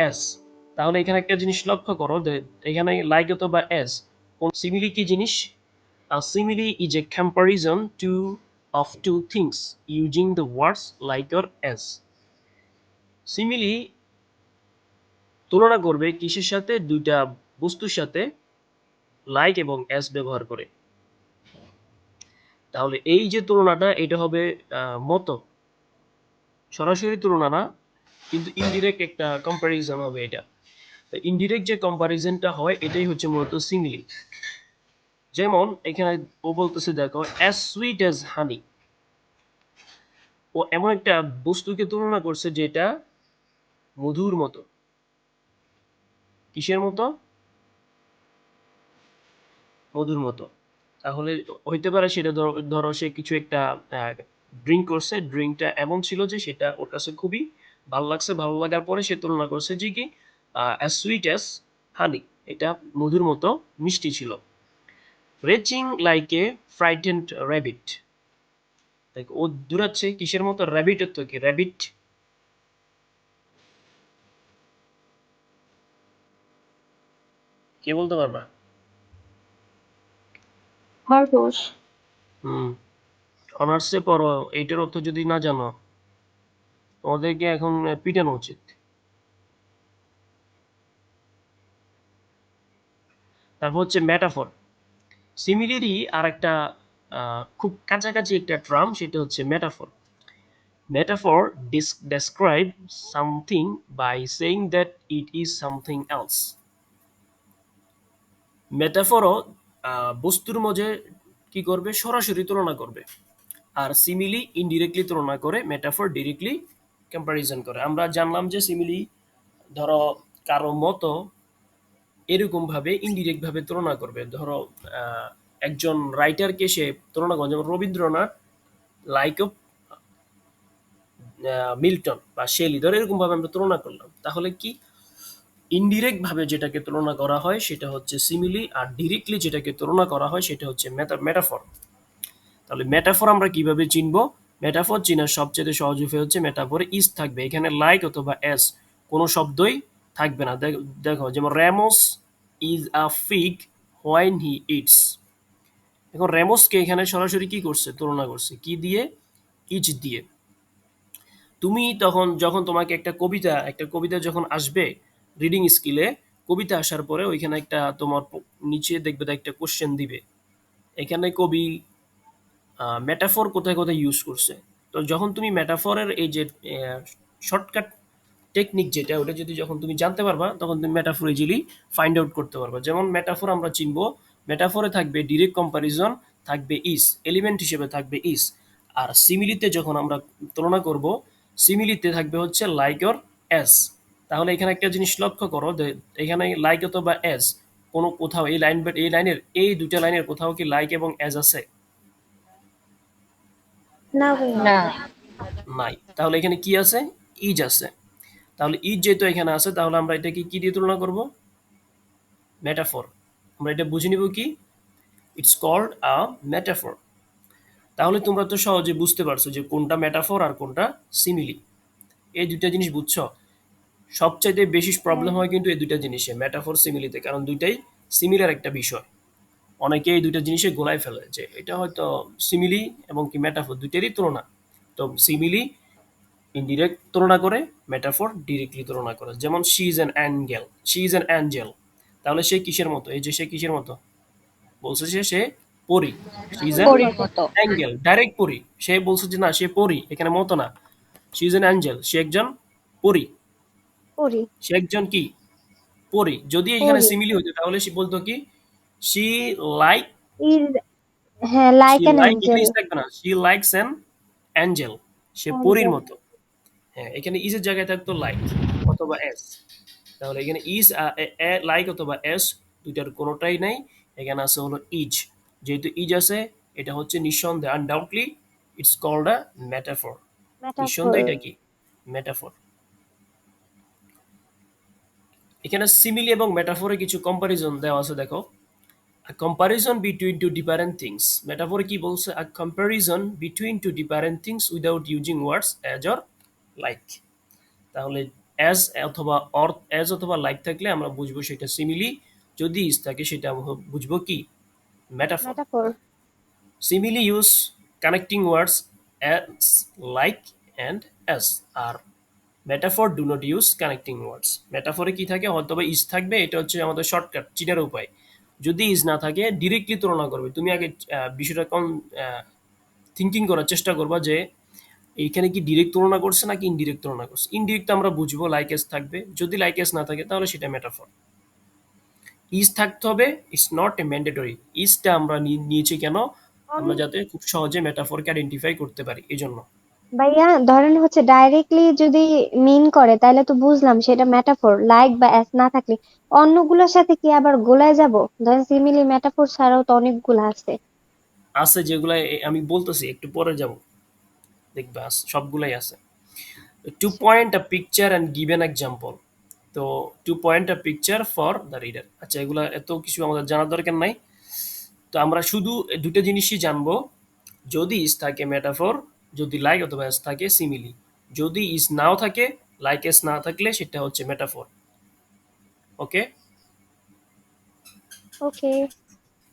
As. তাহলে এখানে একটা জিনিস লক্ষ্য করো যে এখানে লাইক অথবা অ্যাজ কোন সিমিলি কি জিনিস? A simile is a comparison of two things using the words like or as. Simile তুলনা করবে কিসের সাথে? দুইটা বস্তুর সাথে লাইক এবং অ্যাজ ব্যবহার করে। তাহলে এই যে তুলনাটা এটা হবে মতো, সরাসরি তুলনা না, কিন্তু ইনডিরেক্ট একটা কম্পারিজন হবে এটা। ইনডিরেক্ট যে কম্পারিজনটা হয় এটাই হচ্ছে মূলত সিমিলি। যেমন এখানে ও বলতেছে দেখো অ্যাজ সুইট অ্যাজ হানি, ও এমন একটা বস্তুকে তুলনা করছে যেটা মধুর মতো। কিসের মতো? মধুর মতো। তাহলে হইতে পারে সেটা ধরো সে কিছু একটা ড্রিঙ্ক করছে, ড্রিঙ্কটা এমন ছিল যে সেটা ওর কাছে খুবই ভালো লাগছে, ভালো লাগার পরে সে তুলনা করছে যে কি অ্যাজ সুইট অ্যাজ হানি, এটা মধুর মতো মিষ্টি ছিল। Reaching like a frightened rabbit, ও দূরাচ্ছে কিসের মতো? র্যাবিটের তো কি র্যাবিট, কে বলতে পারবা? খরগোশ। হুম, অনার্সে পড়ো, এইটার অর্থ যদি না জানো তোমাদেরকে এখন পিটানো উচিত। তারপর হচ্ছে মেটাফর। সিমিলারই আর একটা খুব কাছাকাছি একটা টার্ম, সেটা হচ্ছে metaphor. Metaphor describe something by saying that it is something else. মেটাফরও বস্তুর মাঝে কি করবে? সরাসরি তুলনা করবে। আর সিমিলি ইনডিরেক্টলি তুলনা করে, মেটাফর ডিরেক্টলি কম্পারিজন করে। আমরা জানলাম যে সিমিলি ধরো কারো মতো এরকম ভাবে ইনডিরেক্ট ভাবে তুলনা করবে। ধরো একজন রাইটারকে সে তুলনা করে, যেমন রবীন্দ্রনাথ লাইক অফ মিল্টন বা শেলি, ধরো এরকম ভাবে আমরা তুলনা করলাম। তাহলে কি ইনডিরেক্ট ভাবে যেটাকে তুলনা করা হয় সেটা হচ্ছে সিমিলি, আর ডিরেক্টলি যেটাকে তুলনা করা হয় সেটা হচ্ছে মেটাফর। তাহলে মেটাফর আমরা কিভাবে চিনবো? মেটাফর চিনার সবচেয়ে সহজ উপায় হচ্ছে মেটাফরে ইজ থাকবে, এখানে লাইক অথবা এস কোনো শব্দই থাকবে না। দেখো যেমন Ramos is a fig when he eats. এখন র্যামোসকে এখানে সরাসরি কি করছে? তুলনা করছে কি দিয়ে? ইজ দিয়ে। তুমি তখন যখন তোমাকে একটা কবিতা যখন আসবে রিডিং স্কিলে, কবিতা আসার পরে ওইখানে একটা তোমার নিচে দেখবে একটা কোশ্চেন দিবে, এখানে কবি মেটাফর কোথায় কোথায় ইউজ করছে। তো যখন তুমি মেটাফরের এই যে শর্টকাট টেকনিক যেটা, ওটা যদি যখন তুমি জানতে পারবা তখন তুমি মেটাফর ইজিলি ফাইন্ড আউট করতে পারবা। যেমন মেটাফর আমরা চিনবো, মেটাফরে থাকবে ডিরেক্ট কম্পারিজন, থাকবে ইস, এলিমেন্ট হিসেবে থাকবে ইস। আর সিমিলিতে যখন আমরা তুলনা করব, সিমিলিতে থাকবে হচ্ছে লাইক অর এস। তাহলে এখানে একটা জিনিস লক্ষ্য করো যে এখানে লাইক অথবা এস কোনো কোথাও এই দুইটা লাইনের কোথাও কি লাইক এবং এস আছে? না ভাইয়া। না। নাই। তাহলে এখানে কি আছে? ইজ আছে। তাহলে ইজ যেহেতু এখানে আছে, তাহলে আমরা এটাকে কি দিয়ে তুলনা করব? মেটাফর। আমরা এটা বুঝে নিব কি? It's called a metaphor. তাহলে তোমরা তো সহজে বুঝতে পারছো যে কোনটা মেটাফর আর কোনটা সিমিলি। এই দুইটা জিনিস বুঝছো? সবচাইতে বেশি প্রবলেম হয় কিন্তু এই দুইটা জিনিসে, মেটাফর সিমিলিতে, কারণ দুইটাই সিমিলার একটা বিষয়। অনেকে এই দুইটা জিনিসে গোলায় ফেলে যে এটা হয়তো সিমিলি এবং কি মেটাফর দুইটারই তুলনা। তো সিমিলি ইনডিরেক্ট তুলনা করে, মেটাফর ডিরেক্টলি তুলনা করে। যেমন she is an Angel, she is an Angel, তাহলে সে কিসের মতো? এই যে সে কিসের মতো বলছে, সে পরি। শি ইজ অ্যান পরীর মতো। অ্যাঞ্জেল, ডাইরেক্ট পরি। সে বলছে যে না সে পরি, এখানে মতো না। শি ইজ অ্যান অ্যাঞ্জেল, সে একজন পরি। পড়ি। সে একজন কি? পরি। যদি এখানে পড়ি। সিমিলি হতো তাহলে সে বলতো কি? শি লাইক, ইজ, হ্যাঁ, she like an like angel. English থাকবে না, শি লাইকস অ্যান অ্যাঞ্জেল, সে পরির অ্যাঞ্জেল। মতো। হ্যাঁ, এখানে ইজের জায়গায় থাকতো লাইক অথবা এস। তাহলে এখানে ইজ লাইক অথবা এস দুইটার কোনোটাই নাই, এখানে আছে হলো ইজ। যেহেতু ইজ আছে, এটা হচ্ছে নিঃসন্দেহে undoubtedly it's called a metaphor. Metaphor. নিঃসন্দেহে এটা কি? মেটাফর। এখানে সিমিলি এবং মেটাফরে কিছু কম্পারিজন দেওয়া আছে দেখো। A comparison between two different things. Metaphor কি বলছে? A comparison between two different things without using words as or like. তাহলে অ্যাজ অথবা অর অ্যাজ অথবা লাইক থাকলে আমরা বুঝবো সেটা সিমিলি, যদি ইজ থাকে সেটা আমরা বুঝবো কি metaphor. Metaphor. Simile use connecting words as, like and as, আর metaphor do not use connecting words. মেটাফরে কি থাকে, হয়তো বা ইজ থাকবে, এটা হচ্ছে আমাদের শর্টকাট চিটার উপায়। যদি ইজ না থাকে ডিরেক্টলি তুলনা করবে। তুমি আগে বিষয়টা কম থিঙ্কিং করার চেষ্টা করবা যে এইখানে কি ডিরেক্ট তুলনা করছে নাকি ইনডিরেক্ট তুলনা করছে। ইনডিরেক্ট আমরা বুঝবো লাইক এস থাকবে, যদি লাইক এস না থাকে তাহলে সেটা মেটাফর। ইজ থাকতে হবে, ইটস নট এ ম্যান্ডেটরি। ইজটা আমরা নিয়েছি কেন, আমরা যাতে খুব সহজে মেটাফরকে আইডেন্টিফাই করতে পারি এই জন্য। ভাইয়া ধরেন হচ্ছে ডাইরেক্টলি যদি মিন করে তাহলে তো বুঝলাম সেটা মেটাফোর, লাইক বা অ্যাস না থাকলে অন্যগুলোর সাথে কি আবার গোলায় যাব? ধরেন সিমিলি মেটাফোর ছাড়াও তো অনেকগুলো আছে। আছে যেগুলো আমি বলতেছি, একটু পরে যাব, দেখবে সবগুলাই আছে। টু আচ্ছা, point a picture and give an example. তো to point a picture for the reader, আচ্ছা এগুলো এত কিছু আমাদের জানার দরকার নাই। তো আমরা শুধু দুটো জিনিসই জানবো, যদি ইজ থাকে মেটাফর, যদি লাইক অথবা এস থাকে সিমিলি। যদি ইজ নাও থাকে, লাইক এস না থাকলে সেটা হচ্ছে মেটাফর। ওকে। ওকে।